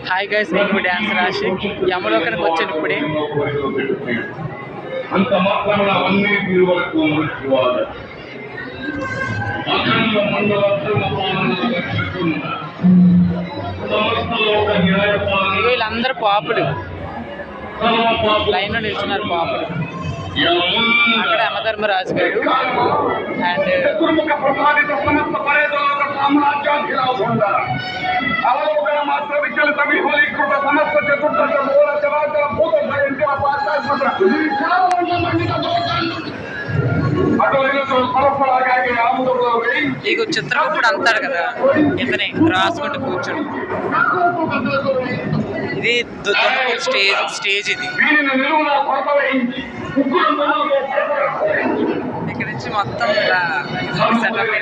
Hi guys, నేను dance రాసి యమలోకానికి వచ్చాను ఇప్పుడే. అంత మాత్రమే అవన్నీ వరకు వీళ్ళందరూ పాపులు లైన్లో నిల్చున్నారు. పాపులు అక్కడ యమధర్మరాజు గారు అండ్ ఇక చిత్రగుప్తుడు అంటాడు కదా, ఇతనే రాసుకుంటూ కూర్చోడు. ఇది స్టేజ్ ఇది. ఇక్కడ నుంచి మొత్తం ఇలా సెటప్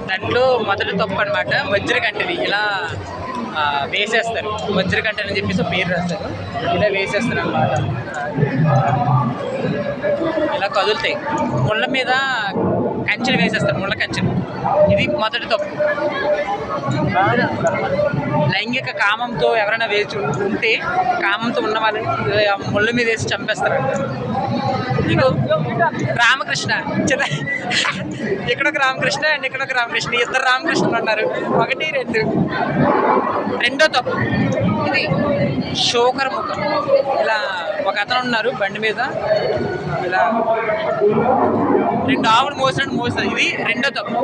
దాంట్లో మొదటి తప్పు అనమాట. వజ్రకంఠని ఇలా వేసేస్తారు. వజ్రకంఠని అని చెప్పేసి పేరు రాస్తారు. ఇలా వేసేస్తారు అన్నమాట. ఇలా కదులుతాయి. ముళ్ళ మీద కంచెలు వేసేస్తారు, ముళ్ళ కంచెలు. ఇది మొదటి తప్పు. లైంగిక కామంతో ఎవరైనా వేచి ఉంటే, కామంతో ఉన్న వాళ్ళని ముళ్ళ మీద వేసి చంపేస్తారంట. ఇక రామకృష్ణ ఇక్కడొక రామకృష్ణ అండ్ ఇక్కడొక రామకృష్ణ, ఇద్దరు రామకృష్ణులు ఉన్నారు. 1, 2. రెండో తప్పు ఇది శోకర ముఖం. ఇలా ఒక అతను ఉన్నారు బండి మీద, ఇలా 2 ఆవులు మోసినట్టు మోస్తారు. ఇది రెండో తప్పు.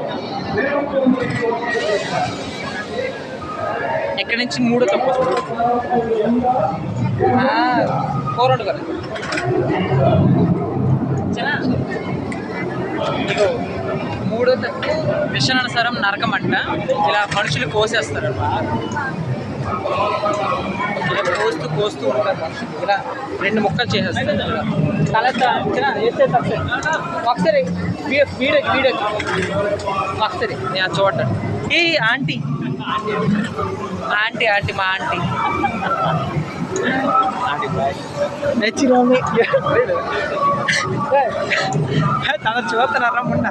ఇక్కడి నుంచి 3వ తప్పు. కోరండు కదా ఇగో 3వ తప్పు విషయానుసారం నరకం అంట. ఇలా మనుషులు కోసేస్తారు. ఇలా కోస్తూ ఉంటారు మనుషులు. ఇలా 2 ముక్కలు చేసేస్తారు. వేస్తే తప్పే. ఒకసారి వీడియో ఒకసారి నేను చూడండి. ఏ ఆంటీ మా ఆంటీ నచ్చినోమి తన చూస్తున్నారా మొన్న.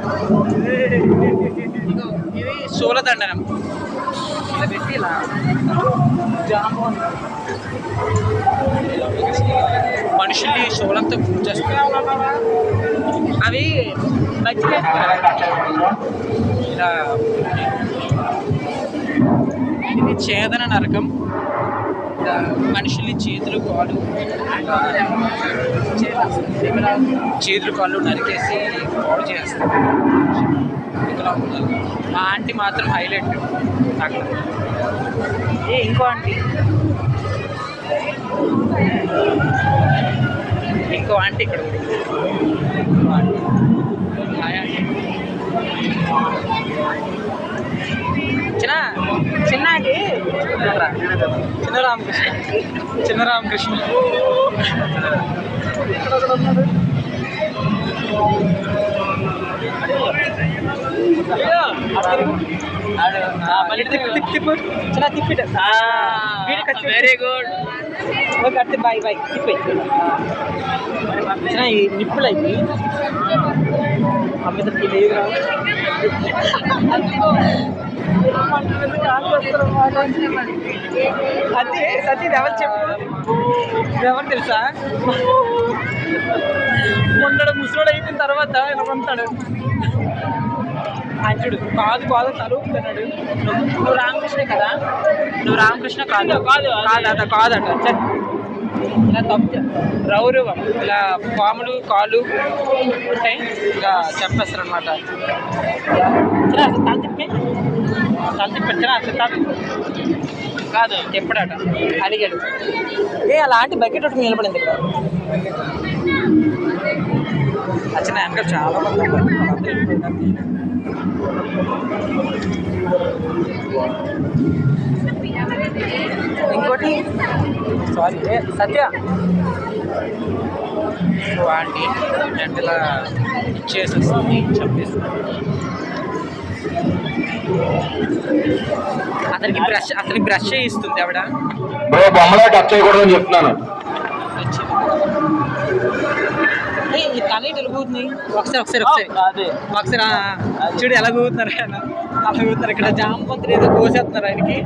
ఇది శూలదండనం. ఇలా పెట్టి ఇలా మనుషుల్ని శూలంతో పూజేస్తారు. అవి మధ్య ఇలా. ఇది ఛేదన నరకం. మనుషుల్ని చేతులు కాళ్ళు నరికేసి పాడు చేస్తారు. ఇక్కడ మా ఆంటీ మాత్రం హైలైట్ అక్కడ. ఇంకో ఆంటీ ఇక్కడ చిన్నకి చిన్న Ramakrishna very good. Okay, bye తిప్పి నిప్పులు అయిపోయి అమ్మిదకి లేదు. అది సతీ ఎవరు చెప్పు, ఎవరు తెలుసా? మొన్నడు ముసలోడు అయిపోయిన తర్వాత ఇలా పంపుతాడు. అంచుడు కాదు తలుపుతున్నాడు. నువ్వు రామకృష్ణ కదా? నువ్వు రామకృష్ణ కాదట. ఇలా తప్పు రౌరవం. ఇలా పాములు కాళ్ళు ఉంటాయి, ఇలా చెప్పేస్తారు అనమాట. కాదు ఎప్పుడట అడిగాడు. అలాంటి బకెట్ ఒకటి నిలబడింది ఇక్కడ. అచ్చనా వెనక చాలా మంది. ఇంకోటి సారీ సత్య ఆంటీ ఇలా ఇచ్చేసేస్తుంది, చంపేస్తుంది. అతనికి బ్రష్ చేయిస్తుంది ఆవిడ. బొమ్మలా టచ్ చేయకూడదని చెప్తున్నాను. ఈ తల ఇటు ఎలుగుతుంది ఒకసారి చూడు ఎలా కూతున్నారు ఆయన అలా కూతున్నారు. ఇక్కడ జామపంతులు ఏదో కోసేస్తున్నారు ఆయనకి.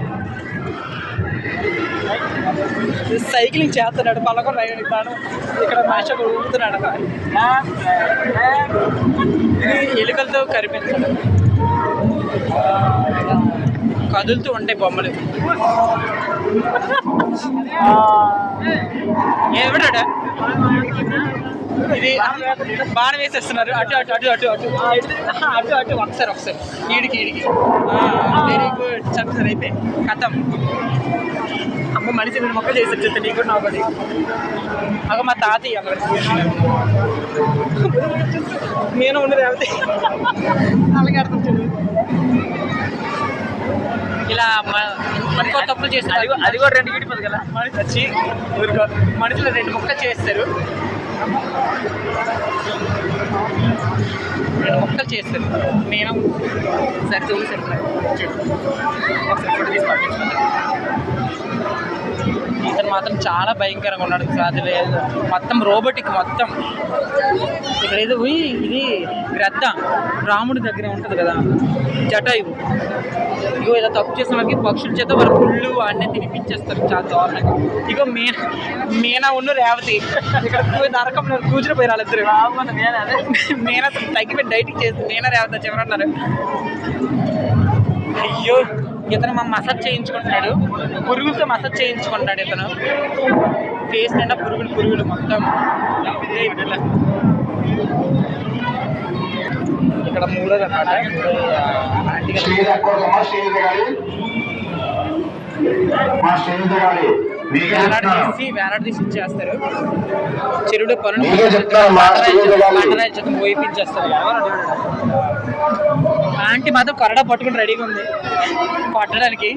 సైక్లింగ్ చేస్తున్నాడు పలకొండ తాను. ఇక్కడ మనిషి ఒక ఊపుతున్నాడు. ఎలుకలతో కనిపించాడు. కదులుతూ ఉంటాయి బొమ్మలు. ఏమిటాడా ఇది బాగా వేసేస్తున్నారు. అటు అటు అటు అటు అటు అటు అటు ఒకసారి ఈడికి వెరీ గుడ్. చదువుతారు అయితే కథం. అమ్మ మనిషి మీరు మొక్క చేసి వచ్చేది నీకు నా ఒకటి. అగ మా తాతయ్య నేను ఉండదు లేకపోతే అలాగే అర్థం చూడు. ఇలా మనకో తప్పులు చేస్తారు. అది కూడా 2 గీడిపోదు కదా. మనిషి వచ్చి మనుషులు 2 ముక్కలు చేస్తారు. 2 ముక్కలు చేస్తారు. నేను సరే చూడు ఇతను మాత్రం చాలా భయంకరంగా ఉన్నాడు. అది లేదు మొత్తం రోబోటిక్ మొత్తం. ఇక్కడ ఏదో ఇది గ్రద్ద రాముడి దగ్గర ఉంటుంది కదా జటాయువు. ఇగో ఇలా తప్పు చేసిన వాళ్ళకి పక్షుల చేత వాళ్ళ పుళ్ళు అన్నీ తినిపించేస్తారు చాలా దారుణంగా. ఇగో మీనా ఉన్న రేవతి ఇక్కడ నరకంలో కూర్చుని పోయి వాళ్ళిద్దరు. మీనా తగ్గిపోయి డైటింగ్ చేస్తుంది. మీనా రేవతి ఎవరన్నారు. అయ్యో ఇతను మా మసాజ్ చేయించుకుంటున్నాడు. పురుగులతో మసాజ్ చేయించుకుంటున్నాడు ఇతను. ఫేస్ నిండా పురుగులు మొత్తం. ఇక్కడ మూడోది అన్నమాట. వేలాడదీసి ఇచ్చేస్తారు. చెరువులో పనులు పోయిపించేస్తారు. ఆంటీ మాత్రం కొరడా పట్టుకుని రెడీగా ఉంది కొట్టడానికి.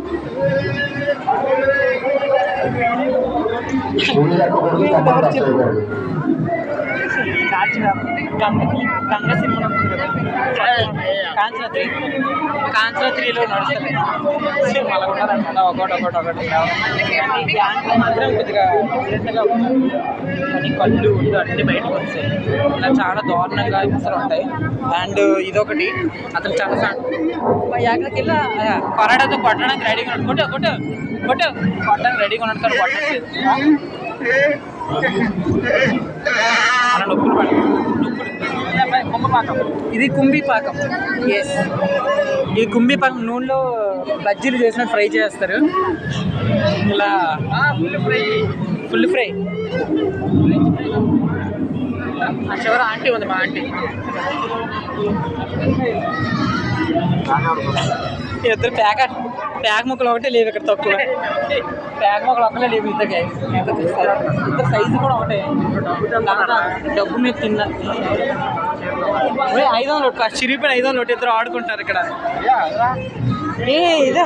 గంగ సినిమా ఉంటుంది కదా కాంచన 3లో నడుస్తుంది. సినిమాలు ఉన్నారనమాట ఒకటి మాత్రం కొద్దిగా కానీ కళ్ళు ఉండు అన్నీ బయటకు వస్తాయి. ఇలా చాలా దారుణంగా హింసలు ఉంటాయి. అండ్ ఇదొకటి అతను చాలా ఎక్కడికి వెళ్ళి కొరడాతో కొట్టడానికి రెడీగా ఉన్నాడు. కొట్టడానికి రెడీగా ఉన్నాడు కానీ కొట్టలేదు. అలా నొప్పులు ఇది కుంభీపాకం. ఎస్ ఇది కుంభీపాకం. నూనెలో బజ్జీలు చేసినట్టు ఫ్రై చేస్తారు. ఇలా ఫుల్ ఫ్రై. ఆ చివర ఆంటీ ఉంది మా ఆంటీ. ఇద్దరు ప్యాక్ ముక్కలు ఒకటే లేవు ఇక్కడ. తక్కువ ప్యాక్ ముక్కలు ఒక్కలే లేవు ఇద్దరికి. ఇద్దరు సైజు కూడా ఒకటే. డబ్బు మీద తిన్నా 500 నోట్ చిరిగిపోయిన 500 నోట్ ఇద్దరు ఆడుకుంటారు ఇక్కడ. ఇదే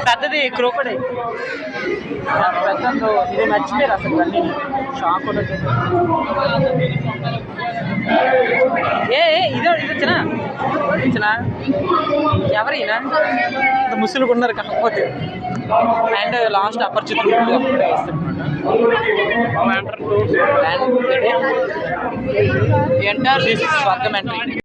పెద్దది క్రోకడే పెద్ద. ఇది మర్చిపోయారు అసలు అన్నీ. షాక్ కూడా ఇదే ఇచ్చినా ఎవరైనా ముసలిగా ఉన్నారు కాకపోతే. అండ్ లాస్ట్ అపరిచితులు అప్పుడే వేస్తారు. ఎంటర్ దిస్ స్వర్గం ఎంట్రీ.